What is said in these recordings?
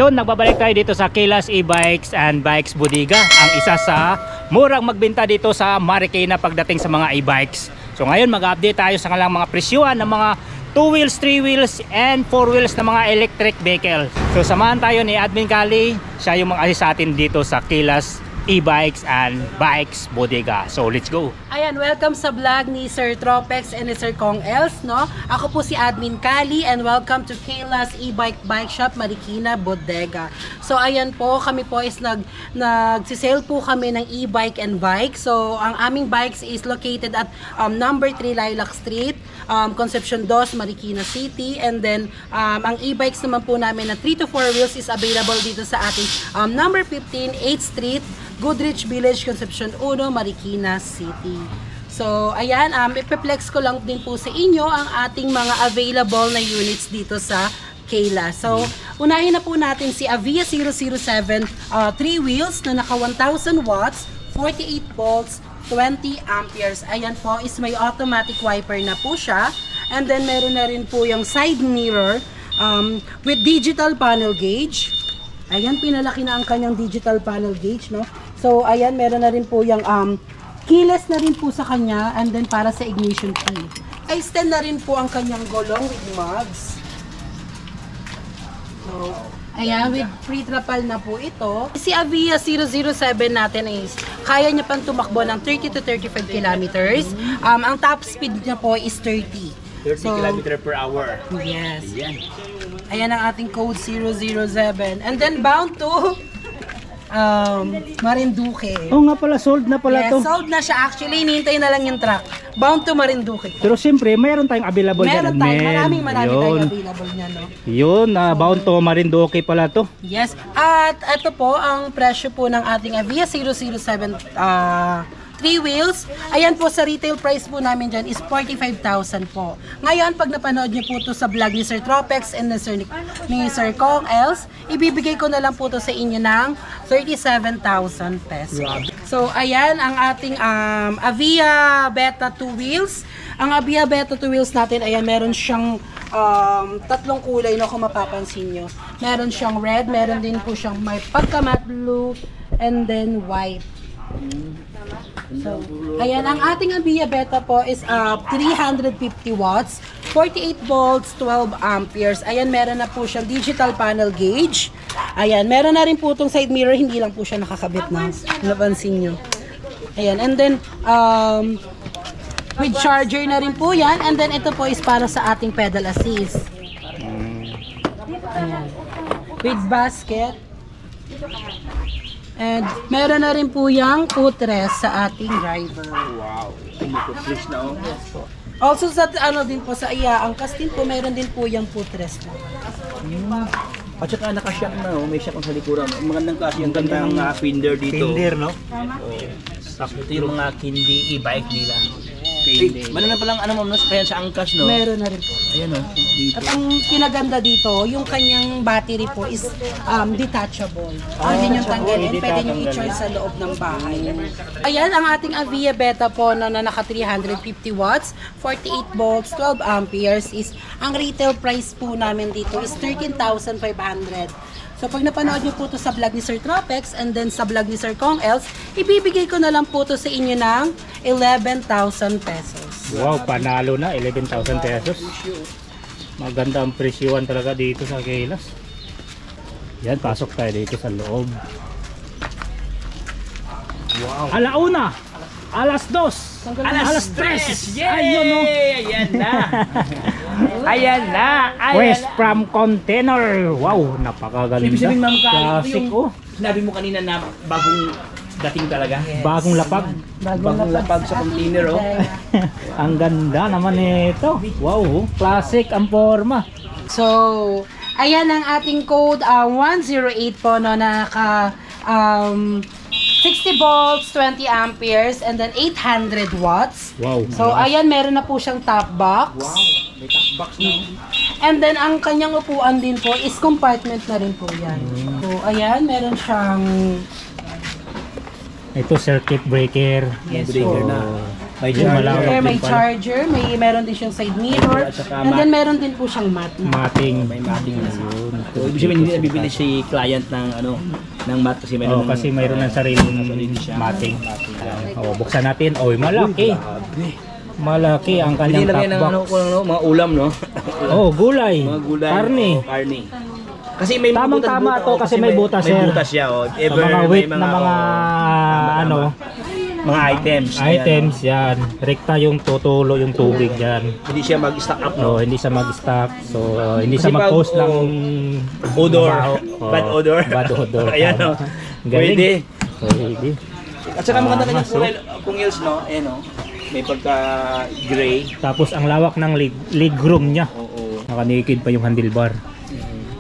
Yun, nagbabalik tayo dito sa Kayla's E-Bikes and Bikes Bodega, ang isa sa murang magbenta dito sa Marikina pagdating sa mga e-bikes. So ngayon mag-update tayo sa kanilang mga presyuhan ng mga 2 wheels, 3 wheels and 4 wheels na mga electric vehicle. So samahan tayo ni Admin Kali, siya yung mag-assist sa atin dito sa Kayla's E-Bikes and Bikes Bodega. So let's go. Ayan, welcome sa vlog ni Sir Tropex and ni Sir Kong Els, no? Ako po si Admin Kali and welcome to Kayla's E-Bike Bike Shop Marikina Bodega. So ayan po, kami po is nagsisale po kami ng e-bike and bike. So ang aming bikes is located at number 3 Lilac Street, Concepcion 2, Marikina City. And then ang e-bikes naman po namin na 3 to 4 wheels is available dito sa ating number 15 8th Street, Goodrich Village, Concepcion 1, Marikina City. So, ayan, ipeplex ko lang din po sa inyo ang ating mga available na units dito sa Kayla. So, unahin na po natin si Avia 007 3 wheels na naka 1,000 watts, 48 volts, 20 amperes. Ayan po, is may automatic wiper na po siya. And then, meron na rin po yung side mirror with digital panel gauge. Ayan, pinalaki na ang kanyang digital panel gauge, no? So, ayan, meron na rin po yung keyless na rin po sa kanya, and then para sa ignition key. I-stand na rin po ang kanyang gulong with mugs. So, ayan, with free trapal na po ito. Si Avia 007 natin is, kaya niya pang tumakbo ng 30 to 35 kilometers. Ang top speed niya po is 30. 30 km per hour. Yes. Ayan. Ayan ang ating code 007. And then bound to Marinduque. Oo nga pala, sold na pala to. Yes, sold na siya. Actually, hinihintay na lang yung truck. Bound to Marinduque. Pero siyempre, mayroon tayong available Meron dyan. tayo. Marami Yun. tayong available niya, no? Yun, bound to Marinduque pala to. Yes. At ito po, ang presyo po ng ating Avia 007 3 wheels. Ayan po, sa retail price po namin dyan is 45,000 po. Ngayon, pag napanood niyo po to sa vlog ni Sir Tropex and ni Sir Kong Els, ibibigay ko na lang po to sa inyo ng 37,000 pesos. So, ayan ang ating Avia Beta 2 wheels. Ang Avia Beta 2 wheels natin, ayan, meron siyang tatlong kulay, no, kung mapapansin nyo. Meron siyang red, meron din po siyang may pagka-matte blue, and then white. So, ayan, ang ating Avia Beta po is 350 watts, 48 volts, 12 amperes. Ayan, meron na po siyang digital panel gauge. Ayan, meron na rin po itong side mirror, hindi lang po siya nakakabit na. Napansin nyo. Ayan, and then, with charger na rin po yan. And then, ito po is para sa ating pedal assist. Ayan. With basket. And meron na rin po yung footrest sa ating driver. Wow, footrest na oh. Yes po. Also sa din po sa angkas din po, meron din po yung footrest na. At saka nakashock na, may shock sa likuran. Magandang klase yung gandang fender dito. Fender, no? Ito yung mga Kindi e-bike nila. Fender. Meron na palang ano no, kaya sa angkas, no? Meron na rin po. Ayan, no? Dito. At ang kinaganda dito, yung kanyang battery po is detachable. Pwede nyo tanggalin, pwede nyo i-charge sa loob ng bahay. Ayan, ang ating Avia Beta po na naka 350 watts, 48 volts, 12 amperes is, ang retail price po namin dito is 13,500. So pag napanood niyo po to sa vlog ni Sir Tropex and then sa vlog ni Sir Kong Els, ibibigay ko na lang po to sa inyo ng 11,000 pesos. Wow, panalo na, 11,000 pesos. Maganda ang presyuhan talaga dito sa Kayla's. Yan, pasok tayo dito sa loob. Wow. Alauna, alas 2, alas 3. Ayun, no? Ayan na! Ayan na! West from Container. Wow, napakaganda. Ibig sabihin, Ma'am Kali, Classic, yung sinabi mo kanina na bagong dating talaga. Yes. Bagong lapag. Bagong lapag sa container, oh. Ang ganda naman nito. Wow, classic ang forma. So, ayan ang ating code 108 po, no, na naka 60 volts, 20 amperes, and then 800 watts. Wow. So, ayan, meron na po siyang top box. Wow, may top box na. And then, ang kanyang upuan din po is compartment na rin po yan. So, ayan, meron siyang Ito circuit breaker. Yes, breaker po. na. May malawak There, din may pala. charger, meron din siyang side mirror, At saka and then meron din po siyang mat. Mating. May mating na. Yun. So, ibig sabihin hindi na bibili si client ng ng mat kasi Oh, kasi mayroon ng sariling mating. Oh, buksan natin. Oy, malaki. Malaki ang Hindi kanyang lang yan top ng box. mga ulam, no? Oh, gulay. Mga gulay. Karne. Oh, karne. Kasi may Tamang-tama to kasi may butas, may sir. butas siya, oh. Sa mga weight na mga ano, mga items. items yan. Rekta yung tutulo yung tubig yan. Hindi siya mag-stock up, no? So, hindi siya mag-stock. So, hindi Kasi siya mag-cause pag, ng odor. mabaho. Bad odor. Bad odor. Ayan, Tama. oh. Galing. Pwede. Pwede. At saka maganda kanyang so, kulay kung heels, no? Ayan, no? May pagka-gray. Tapos ang lawak ng legroom niya. Oo. Nakanikid pa yung handlebar.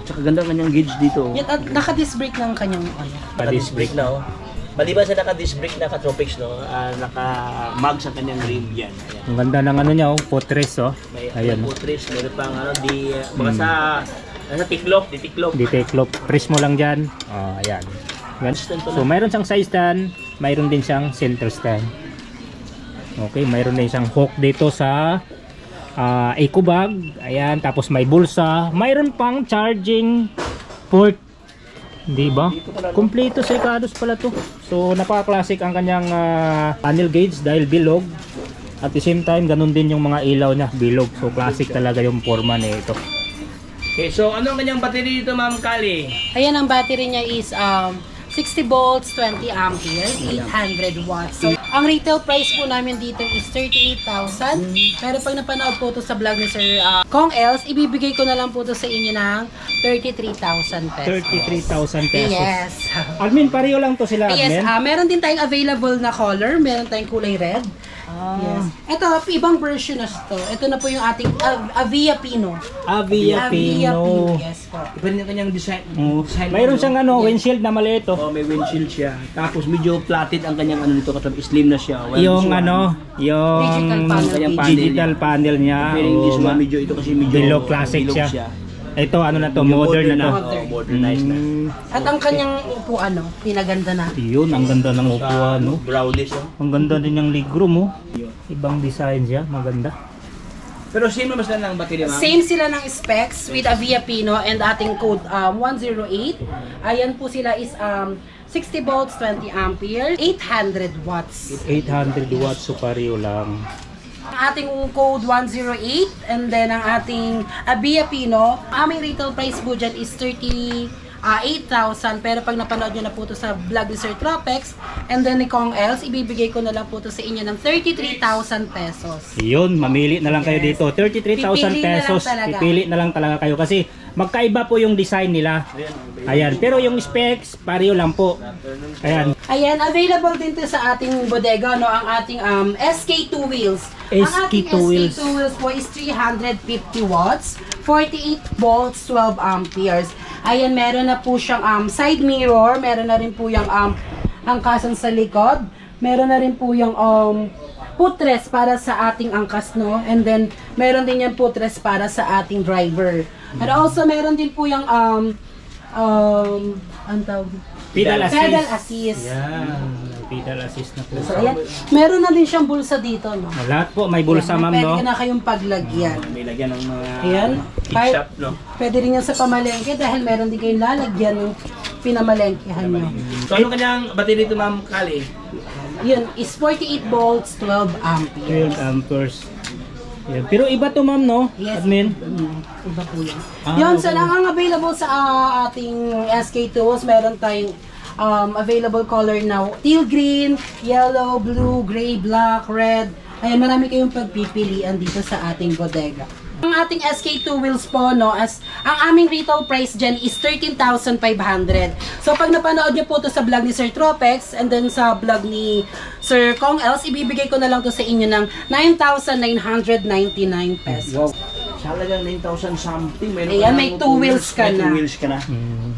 Tsaka ganda ang kanyang gauge dito. Yan, at naka-disc brake ng kanyang ano. Naka-disc brake na, oh. Maliban sa naka-disc brake, naka-tropics, no? Naka-mag sa kanyang rim yan. Ayan. Ang ganda ng ano niya, oh, footrest, oh. May Ayan. putris, meron pang ano, baka sa tiklop, di tiklop. Diteklop. Press mo lang dyan. Oh, ayan. Yan. So, mayroon siyang side stand. Mayroon din siyang center stand. Okay, mayroon din siyang hook dito sa eco bag. Ayan, tapos may bulsa. Mayroon pang charging port. Di ba? Kompleto sa Ikados pala to. So, napaka-classic ang kanyang panel gauge dahil bilog. At the same time, ganun din yung mga ilaw niya, bilog. So, classic talaga yung forma nito. Okay, so ano ang kanyang battery dito, Ma'am Kali? Ayan, ang battery niya is 60 volts, 20 amperes, 800 watts. So, ang retail price po namin dito is 38,000. Pero pag napanood po ito sa vlog ni Sir Kong Els, ibibigay ko na lang po ito sa inyo ng 33,000 pesos. 33,000 pesos. Yes. Admin, pareho lang to sila, Yes, admin. meron din tayong available na color. Meron tayong kulay red. Yes. Ito, ibang version na to. Ito na po yung ating Avia Pino. Avia Pino. Yes po. Iba rin ang kanyang design. Mayroon siyang ano, windshield na maliit, oh. Oh, may windshield siya. Tapos medyo flatted ang kanyang ano nito, kasi slim na siya. Well, Yung this one, ano, yung Digital panel. digital panel niya. Comparing this oh, one, medyo ito kasi medyo Bilog classic bilog siya. Ito, ano na to, Medyo modern na to. Oh, modernized na. At ang kanyang upuan, no, pinaganda na. Yun, ang ganda ng upuan, no. Brownish, oh. Ang ganda din ng legroom, oh. Ibang design siya, maganda. Pero same naman sila ng battery, ma'am? Same sila ng specs with Avia Pino and ating code 108. Ayan po sila is 60 volts, 20 amperes, 800 watts. 800 watts, so pareho lang. Ang ating code 108 and then ang ating Avia Pino, aming retail price po dyan is 8,000, pero pag napanood nyo na po ito sa vlog ni Sir Tropex and then ni Kong Els, ibibigay ko na lang po ito sa inyo ng 33,000 pesos. Yun, mamili na lang kayo Yes. dito. 33,000 Pipili na lang pesos. talaga. Pipili na lang talaga kayo kasi magkaiba po yung design nila. Ayan, pero yung specs, pareho lang po. Ayan. Ayan, available din to sa ating bodega, no, ang ating SK2 wheels. Ang ating SK2 wheels. SK2 wheels po is 350 watts, 48 volts, 12 amperes. Ayan, meron na po siyang side mirror, meron na rin po yung angkasan sa likod, meron na rin po yung footrest para sa ating angkas, no? And then, meron din yung footrest para sa ating driver. And also, meron din po yung ang tawag? Pedal assist. Pedal assist. Yan, pedal assist na po. So, ayan. Meron na din siyang bulsa dito, no? Lahat po, may bulsa, ma'am, no? Pwede na kayong paglagyan. May lagyan ng mga Ayan. gift shop, no? Pwede rin yan sa pamalengke dahil meron din kayong lalagyan ng pinamalengkehan nyo. So ano kanyang battery dito, Ma'am Kali? Yun is 48 volts, 12 amperes. 12 amperes. Yan. Pero iba to, ma'am, no? Yes. Admin? Iba po yan. Ah, Yun, okay. so lang ang available sa ating SK tools, meron tayong available color na teal green, yellow, blue, gray, black, red. Ayan, marami kayong pagpipilian dito sa ating bodega. Ang ating SK2 wheels po, no, ang aming retail price dyan is 13,500. So, pag napanood nyo po ito sa vlog ni Sir Tropex and then sa vlog ni Sir Kong Els, ibibigay ko na lang to sa inyo ng 9,999 pesos. Wow. Halagang 9,000 something. Meron Ayan, ka may ng two wheels ka may na. 2 wheels ka na.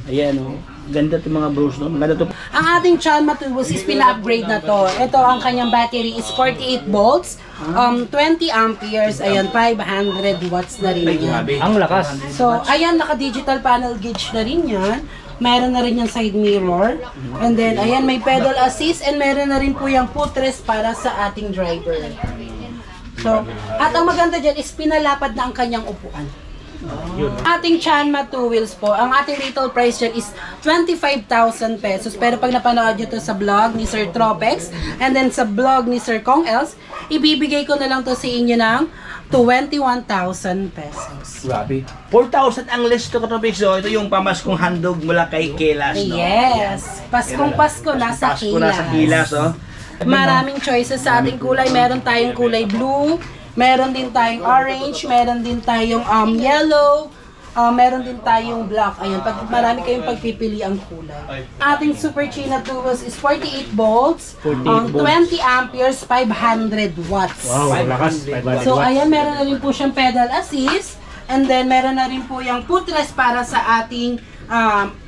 Ayan, oh. Ganda itong mga bros, no? Maganda ito. Ang ating Chanma tools is pina-upgrade na to. Ito, ang kanyang battery is 48 volts, 20 amperes, ayan, 500 watts na rin Ay, yan. grabe. Ang lakas. So, ayan, naka-digital panel gauge na rin yan. Meron na rin yung side mirror. And then, ayan, may pedal assist and meron na rin po yung footrest para sa ating driver. So, at ang maganda dyan is pinalapad na ang kanyang upuan. Ating Chanma 2 wheels po, ang ating retail price dyan is 25,000 pesos. Pero pag napanood nyo to sa vlog ni Sir Tropex and then sa vlog ni Sir Kong Els, ibibigay ko na lang to sa inyo ng 21,000 pesos. Grabe. 4,000 ang list to Katropix. So, ito yung pamaskong handog mula kay Kelas, no? Yes! Paskong Pasko, nasa Pasko nasa Kelas, oh. Maraming choices sa ating kulay. Meron tayong kulay blue, meron din tayong orange, meron din tayong yellow, meron din tayong black. Ayan, marami kayong pagpipili ang kulay. Ating Super China 2 wheels is 48 volts, 20 amperes, 500 watts. Wow, lakas. 500 So watts. ayan, meron na rin po siyang pedal assist, and then meron na rin po yung footrest para sa ating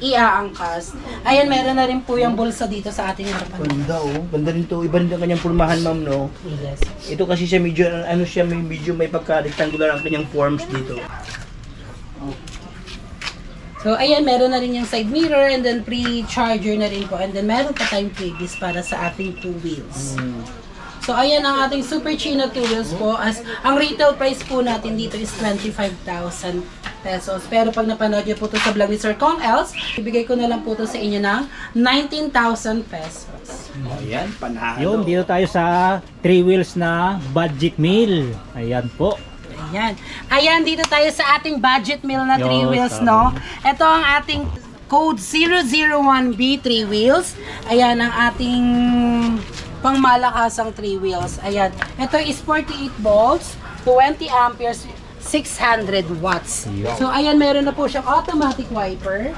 iaangkas. Ayan, meron na rin po yung bulsa dito sa ating harapan. Ganda, oh. Ganda rin to. Iba rin ang kanyang pulmahan, ma'am, no? Yes. Ito kasi siya medyo, ano siya, medyo may pagka-rectangular ang kanyang forms dito. So, ayan, meron na rin yung side mirror and then pre-charger na rin po. And then, meron pa tayong playlist para sa ating 2 wheels. So, ayan ang ating Super Chino 2 wheels po. As ang retail price po natin dito is 25,000 pesos. Pero pag napanood niyo po ito sa vlog ni Sir Kong Els, ibigay ko na lang po ito sa inyo ng 19,000 pesos. Ayan, panalo. Yun, dito tayo sa 3 wheels na budget meal. Ayan po. Ayan. Ayan, dito tayo sa ating budget meal na 3 Yo, wheels, tama. no? Ito ang ating code 001B 3 wheels. Ayan ang ating pangmalakasang 3 wheels. Ayan. Ito is 48 volts, 20 amperes, 600 watts. So, ayan, meron na po siyang automatic wiper.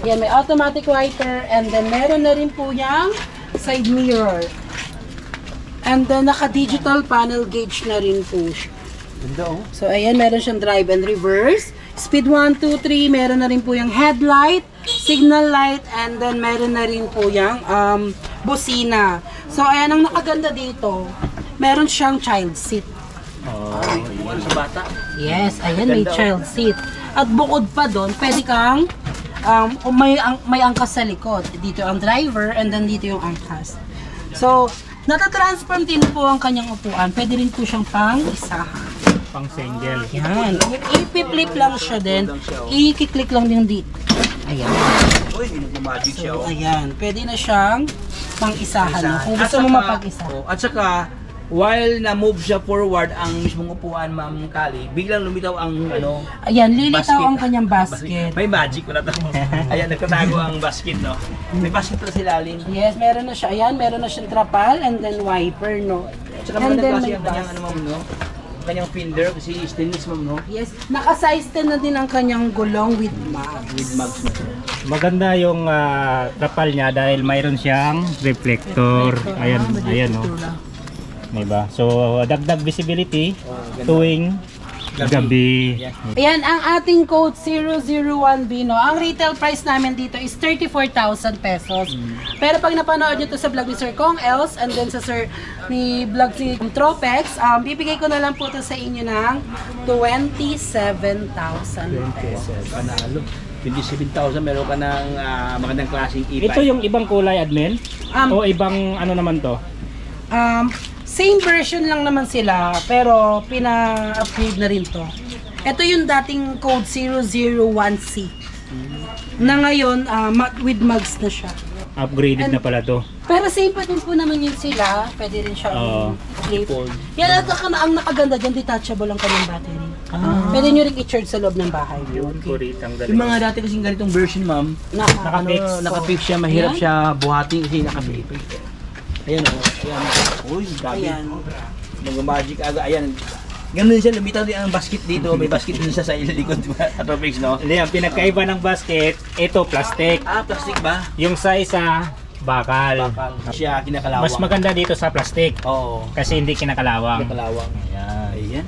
Ayan, may automatic wiper. And then, meron na rin po yung side mirror. And then, naka-digital panel gauge na rin po siya. Ganda, oh. So, ayan, meron siyang drive and reverse. Speed 1, 2, 3. Meron na rin po yung headlight, signal light, and then meron na rin po yung busina. So, ayan, ang nakaganda dito, meron siyang child seat. Ano sa bata? Yes, ayan, may child seat. At bukod pa doon, pwede kang may angkas sa likod. Dito ang driver, and then dito yung angkas. So, natatransform din po ang kanyang upuan. Pwede rin po siyang pang-isahan. Pang single. Yan. Ipi-flip lang siya din. I-click lang din dito. Ayan. Uy, hindi nagmamagic siya, So, oh. ayan. Pwede na siyang pang-isahan. No? Kung gusto mo mapag-isa. Oh, at saka, while na-move siya forward ang mismong upuan, Ma'am Kali, biglang lumitaw ang ano, Ayan, lilitaw basket. ang kanyang basket. May magic wala to. Ayan, nagtatago ang basket, no? May basket pala sa ilalim. Yes, meron na siya. Ayan, meron na siyang trapal and then wiper, no? At saka And maganda then kasi may ang kanyang, ano, ma'am, no? Ang kanyang fender, kasi stainless, ma'am, no? Yes, naka-size 10 na din ang kanyang gulong with mags. With mugs na siya. Maganda yung trapal niya dahil mayroon siyang reflector. Ayan, ayan oh. Diba? So, dagdag visibility tuwing gabi. Ayan, ang ating code 001B, no? Ang retail price namin dito is 34,000 pesos. Pero pag napanood nyo to sa vlog ni Sir Kong Els and then sa ni vlog ni Tropex, bibigay ko na lang po to sa inyo ng 27,000 pesos. Panalo. 27,000, meron ka ng magandang klaseng e-bike. Ito yung ibang kulay, admin? Um, O ibang ano naman to? Same version lang naman sila, pero pina-upgrade na rin to. Ito yung dating code 001C. Na ngayon, with mugs na siya. Upgraded na pala to. Pero same pa din po naman yun sila. Pwede rin siya Oo. flip. Yan, at ang nakaganda dyan, detachable ang kanyang battery. Pwede nyo rin i-charge sa loob ng bahay. Yun, kurit ang Yung mga dati kasing ganitong version, ma'am, Naka-fix. naka-fix siya, mahirap Ayan. siya buhatin kasi naka-fix. Ayan, oh. Ayan. Uy, gabi. Ayan. Mag-magic aga. Ayan. Ganun din siya, lumitaw din ang basket dito. May basket din siya sa likod, Atropix, no? Hindi, ang pinagkaiba ng basket, ito plastic. Plastic ba? Yung sa isa, bakal. Siya, kinakalawang. Mas maganda dito sa plastic Oo. kasi hindi kinakalawang. Kinakalawang. Ayan. Ayan.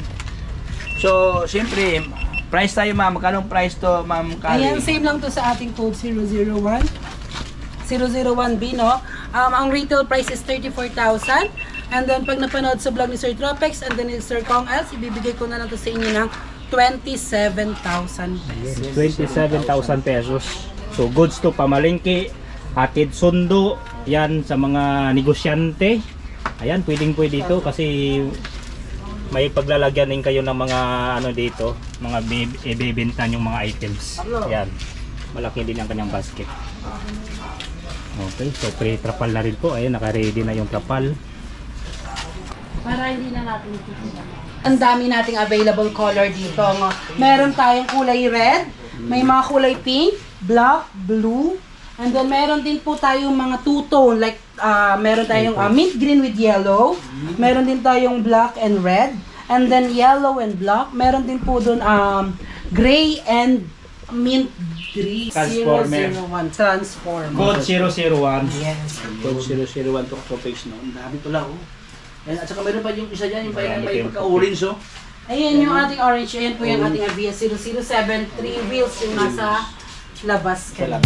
So, siyempre, price tayo, ma'am. Magkano price to, ma'am Kali? Ayan, same lang to sa ating code 001. 001B, no? Ang retail price is 34,000. And then, pag napanood sa vlog ni Sir Tropex and then ni Sir Kong Els, ibibigay ko na lang to sa inyo ng 27,000 pesos. 27,000 pesos. So goods to pamalengke, hatid sundo, yan sa mga negosyante. Ayan, pwede ito kasi may paglalagyan din kayo ng mga ano dito, mga ibebenta yung mga items. Ayan, malaki din ang kanyang basket. Okay, so pre-trapal na rin po. Ayan, naka-ready na yung trapal. Para hindi na natin ang dami nating available color dito. Meron tayong kulay red, may mga kulay pink, black, blue, and then meron din po tayong mga two-tone like meron tayong mint green with yellow, meron din tayong black and red, and then yellow and black. Meron din po doon gray and mint green. Transformer. 001 transformer. Code 001. Yes. Code 001 to Tropex, no? Ang dami to lang, oh. At saka meron pa yung isa dyan, yung may pagka-orange, oh. Ayan yung ating orange. Ayan po yung ating Avia 0073 wheels yung nasa labas. Wala.